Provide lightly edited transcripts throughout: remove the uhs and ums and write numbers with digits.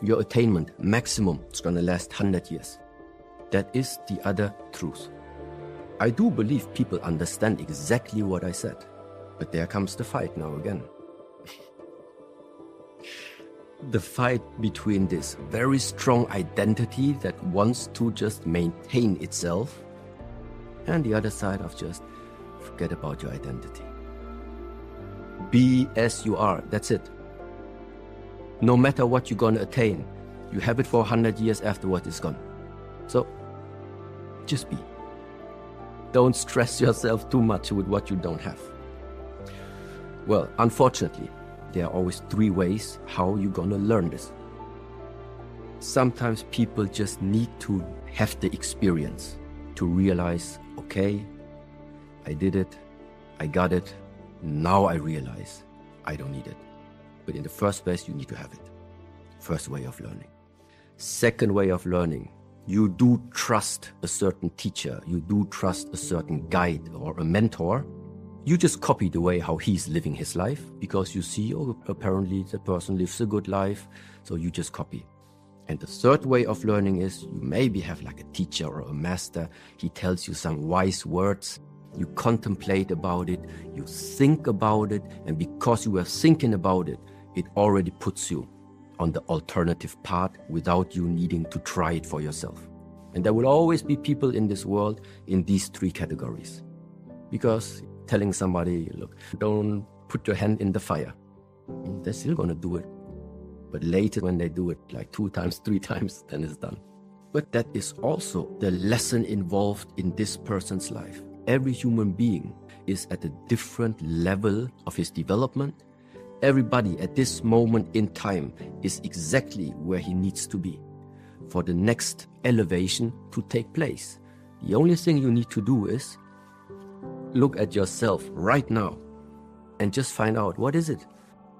Your attainment maximum is going to last 100 years. That is the other truth. I do believe people understand exactly what I said. But there comes the fight now again. The fight between this very strong identity that wants to just maintain itself and the other side of just forget about your identity. Be as you are, that's it. No matter what you're going to attain, you have it for 100 years afterwards, it's gone. So, just be. Don't stress yourself too much with what you don't have. Well, unfortunately, there are always 3 ways how you're going to learn this. Sometimes people just need to have the experience to realize, okay, I did it, I got it, now I realize I don't need it. But in the first place, you need to have it. First way of learning. Second way of learning, you do trust a certain teacher, you do trust a certain guide or a mentor. You just copy the way how he's living his life because you see, oh, apparently the person lives a good life, so you just copy. And the third way of learning is you maybe have like a teacher or a master. He tells you some wise words. You contemplate about it, you think about it, and because you were thinking about it, it already puts you on the alternative path without you needing to try it for yourself. And there will always be people in this world in these 3 categories. Because telling somebody, look, don't put your hand in the fire, they're still going to do it. But later when they do it like 2 times, 3 times, then it's done. But that is also the lesson involved in this person's life. Every human being is at a different level of his development. Everybody at this moment in time is exactly where he needs to be for the next elevation to take place. The only thing you need to do is look at yourself right now and just find out, what is it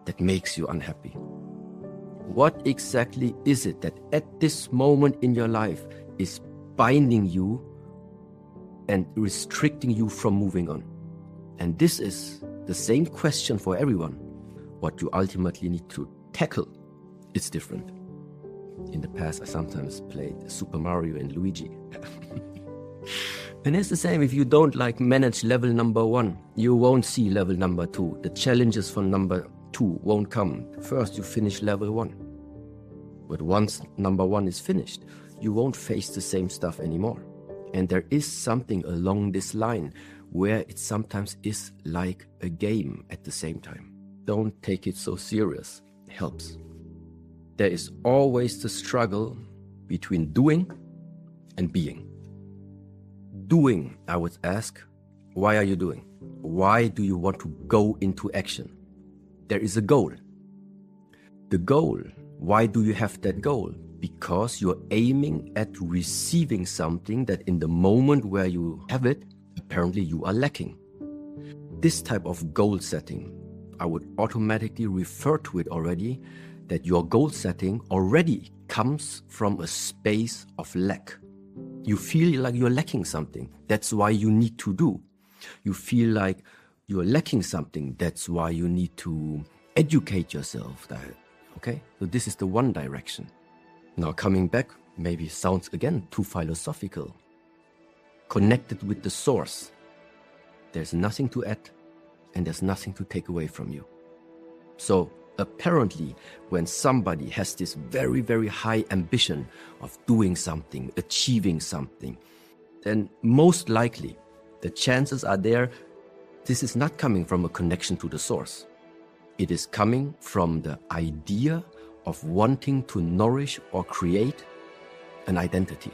that makes you unhappy? What exactly is it that at this moment in your life is binding you and restricting you from moving on? And this is the same question for everyone. What you ultimately need to tackle is different. In the past, I sometimes played Super Mario and Luigi. And it's the same, if you don't manage level number 1, you won't see level number 2. The challenges for number 2 won't come. First, you finish level 1. But once number 1 is finished, you won't face the same stuff anymore. And there is something along this line where it sometimes is like a game at the same time. Don't take it so serious. It helps. There is always the struggle between doing and being. Doing, I would ask, why are you doing? Why do you want to go into action? There is a goal. The goal, why do you have that goal? Because you're aiming at receiving something that in the moment where you have it, apparently you are lacking. This type of goal setting, I would automatically refer to it already, that your goal setting already comes from a space of lack. You feel like you're lacking something. That's why you need to do. You feel like you're lacking something. That's why you need to educate yourself. Okay? So this is the one direction. Now coming back, maybe sounds again too philosophical. Connected with the source. There's nothing to add and there's nothing to take away from you. So apparently, when somebody has this very, very high ambition of doing something, achieving something, then most likely the chances are there this is not coming from a connection to the source. It is coming from the idea of wanting to nourish or create an identity.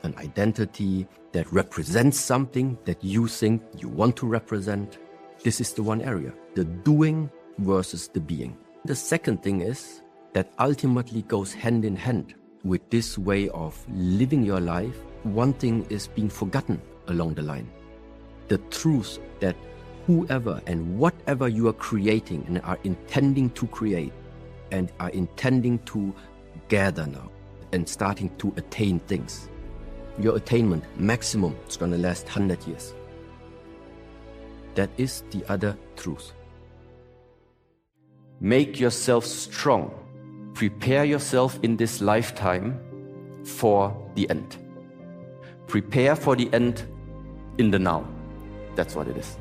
An identity that represents something that you think you want to represent. This is the one area, the doing versus the being. The second thing is that ultimately goes hand in hand with this way of living your life. One thing is being forgotten along the line. The truth that whoever and whatever you are creating and are intending to create and are intending to gather now and starting to attain things. Your attainment maximum is going to last 100 years. That is the other truth. Make yourself strong prepare yourself in this lifetime for the end. Prepare for the end in the now. That's what it is.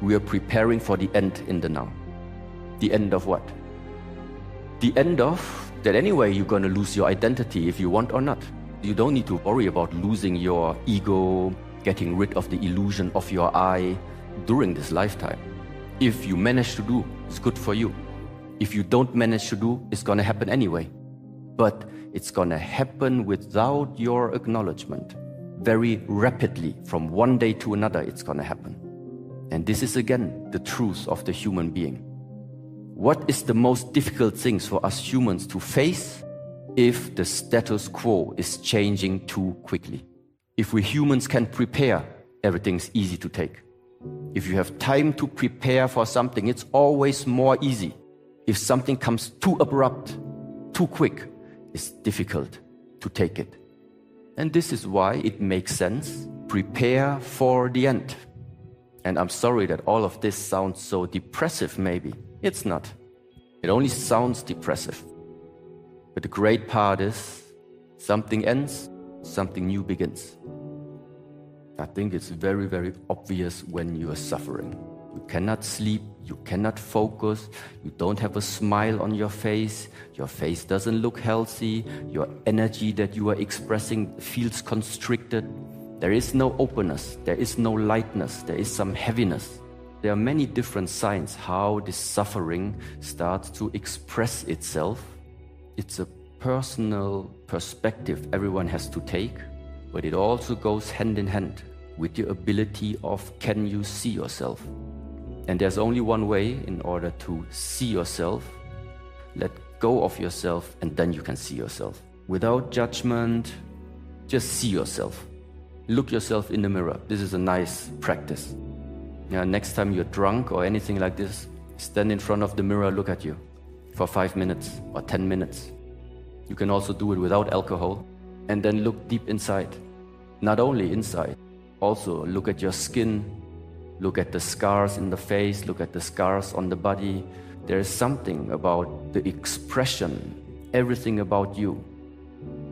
We are preparing for the end in the now. The end of what? The end of that anyway you're going to lose your identity if you want or not. You don't need to worry about losing your ego, getting rid of the illusion of your I during this lifetime. If you manage to do, it's good for you. If you don't manage to do, it's going to happen anyway. But it's going to happen without your acknowledgement. Very rapidly, from one day to another, it's going to happen. And this is again the truth of the human being. What is the most difficult things for us humans to face if the status quo is changing too quickly? If we humans can prepare, everything's easy to take. If you have time to prepare for something, it's always more easy. If something comes too abrupt, too quick, it's difficult to take it. And this is why it makes sense. Prepare for the end. And I'm sorry that all of this sounds so depressive maybe. It's not. It only sounds depressive. But the great part is something ends, something new begins. I think it's very, very obvious when you are suffering. You cannot sleep, you cannot focus, you don't have a smile on your face doesn't look healthy, your energy that you are expressing feels constricted. There is no openness, there is no lightness, there is some heaviness. There are many different signs how this suffering starts to express itself. It's a personal perspective everyone has to take, but it also goes hand in hand with your ability of can you see yourself? And there's only one way in order to see yourself. Let go of yourself and then you can see yourself. Without judgment, just see yourself. Look yourself in the mirror. This is a nice practice. Next time you're drunk or anything like this, stand in front of the mirror, look at you for 5 minutes or 10 minutes. You can also do it without alcohol and then look deep inside. Not only inside, also look at your skin, look at the scars in the face, look at the scars on the body. There is something about the expression, everything about you.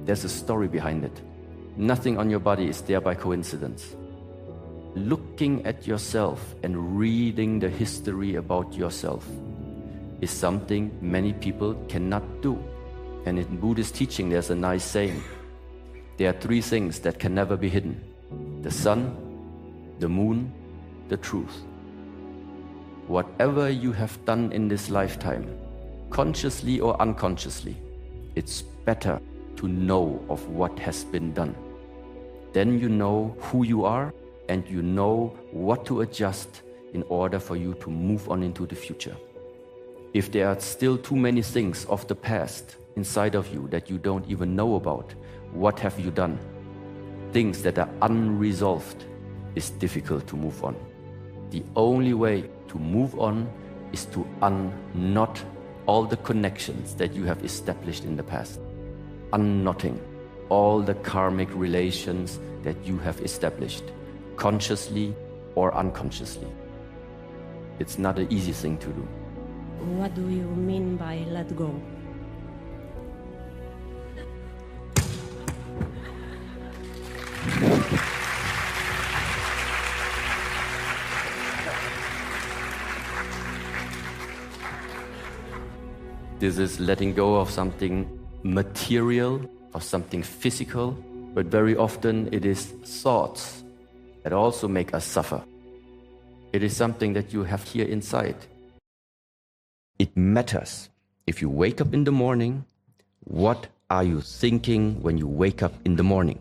There's a story behind it. Nothing on your body is there by coincidence. Looking at yourself and reading the history about yourself is something many people cannot do. And in Buddhist teaching, there's a nice saying. There are 3 things that can never be hidden: the sun, the moon, the truth. Whatever you have done in this lifetime, consciously or unconsciously, it's better to know of what has been done. Then you know who you are and you know what to adjust in order for you to move on into the future. If there are still too many things of the past inside of you that you don't even know about, what have you done? Things that are unresolved, is difficult to move on. The only way to move on is to unknot all the connections that you have established in the past. Unknotting all the karmic relations that you have established, consciously or unconsciously. It's not an easy thing to do. What do you mean by let go? This is letting go of something material, of something physical, but very often it is thoughts that also make us suffer. It is something that you have here inside. It matters. If you wake up in the morning, what are you thinking when you wake up in the morning?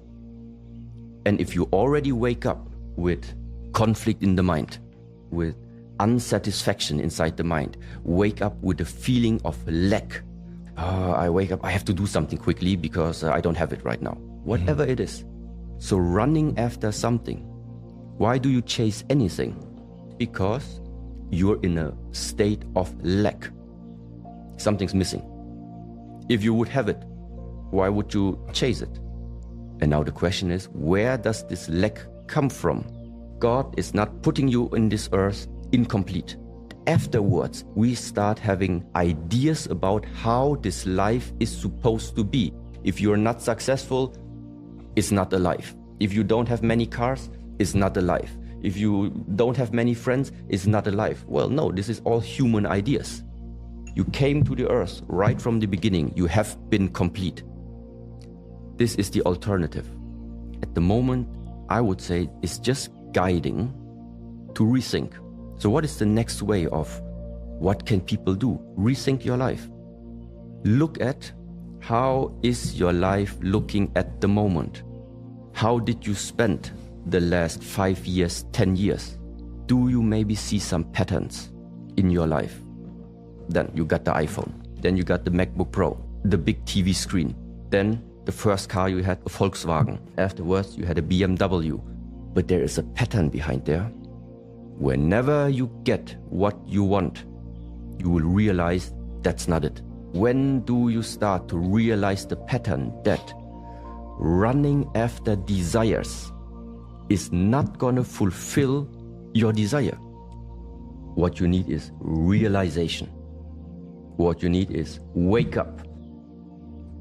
And if you already wake up with conflict in the mind, with unsatisfaction inside the mind, wake up with a feeling of lack. I wake up, I have to do something quickly because I don't have it right now. Whatever it is. So running after something. Why do you chase anything? Because you're in a state of lack. Something's missing. If you would have it, why would you chase it? And now the question is, where does this lack come from? God is not putting you in this earth incomplete. afterwards, we start having ideas about how this life is supposed to be. If you're not successful, it's not a life. If you don't have many cars, it's not a life. If you don't have many friends, it's not a life. Well, no, this is all human ideas. You came to the earth right from the beginning. You have been complete. This is the alternative. At the moment, I would say it's just guiding to rethink. So what is the next way of what can people do? Rethink your life. Look at how is your life looking at the moment? How did you spend the last 5 years, 10 years? Do you maybe see some patterns in your life? Then you got the iPhone. Then you got the MacBook Pro, the big TV screen. Then the first car you had, a Volkswagen. Afterwards, you had a BMW. But there is a pattern behind there. Whenever you get what you want, you will realize that's not it. When do you start to realize the pattern that running after desires is not gonna fulfill your desire? What you need is realization. What you need is wake up.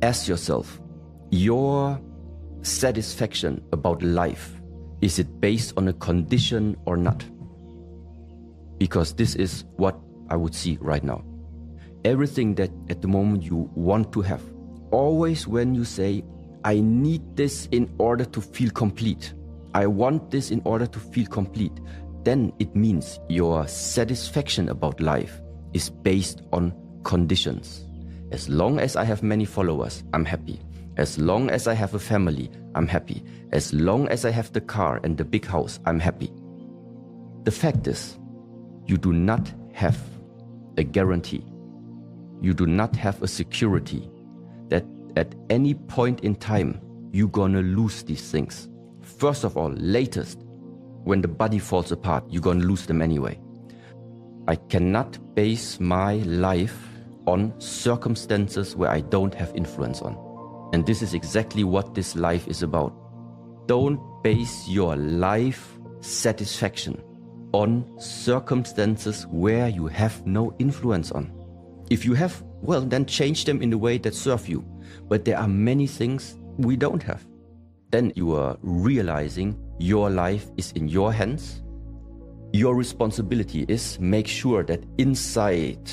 Ask yourself, your satisfaction about life, is it based on a condition or not? Because this is what I would see right now. Everything that at the moment you want to have, always when you say, I need this in order to feel complete, I want this in order to feel complete, then it means your satisfaction about life is based on conditions. As long as I have many followers, I'm happy. As long as I have a family, I'm happy. As long as I have the car and the big house, I'm happy. The fact is, you do not have a guarantee. You do not have a security that at any point in time, you're gonna lose these things. First of all, latest, when the body falls apart, you're gonna lose them anyway. I cannot base my life on circumstances where I don't have influence on. And this is exactly what this life is about. Don't base your life satisfaction on circumstances where you have no influence on. If you have, well, then change them in the way that serve you. But there are many things we don't have. Then you are realizing your life is in your hands. Your responsibility is make sure that inside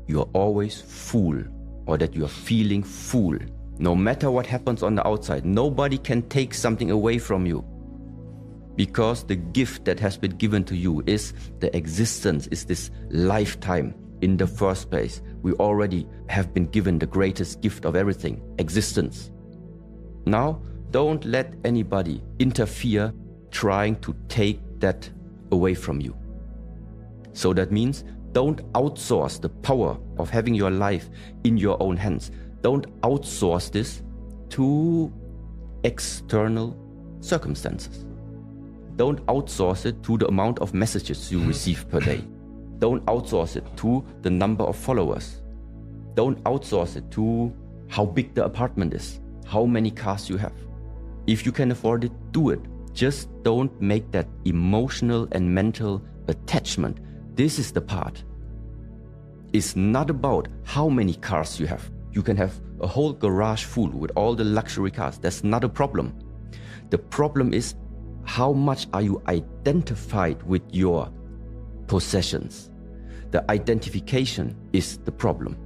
you are always full, or that you are feeling full. No matter what happens on the outside, nobody can take something away from you. Because the gift that has been given to you is the existence, is this lifetime in the first place. We already have been given the greatest gift of everything, existence. Now, don't let anybody interfere trying to take that away from you. So that means don't outsource the power of having your life in your own hands. Don't outsource this to external circumstances. Don't outsource it to the amount of messages you receive per day. Don't outsource it to the number of followers. Don't outsource it to how big the apartment is, how many cars you have. If you can afford it, do it. Just don't make that emotional and mental attachment. This is the part. It's not about how many cars you have. You can have a whole garage full with all the luxury cars. That's not a problem. The problem is how much are you identified with your possessions. The identification is the problem.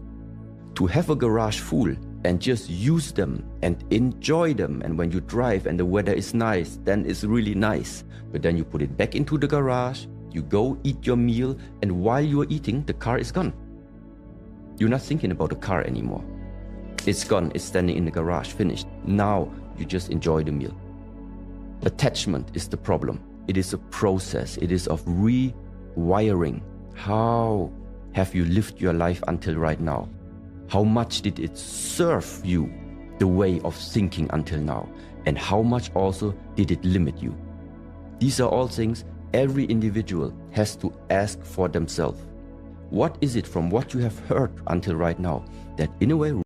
To have a garage full and just use them and enjoy them, and when you drive and the weather is nice, then it's really nice. But then you put it back into the garage, you go eat your meal, and while you're eating, the car is gone. You're not thinking about the car anymore. It's gone, it's standing in the garage, finished. Now you just enjoy the meal. Attachment is the problem. It is a process. It is of rewiring. How have you lived your life until right now? How much did it serve you, the way of thinking until now? And how much also did it limit you? These are all things every individual has to ask for themselves. What is it from what you have heard until right now that in a way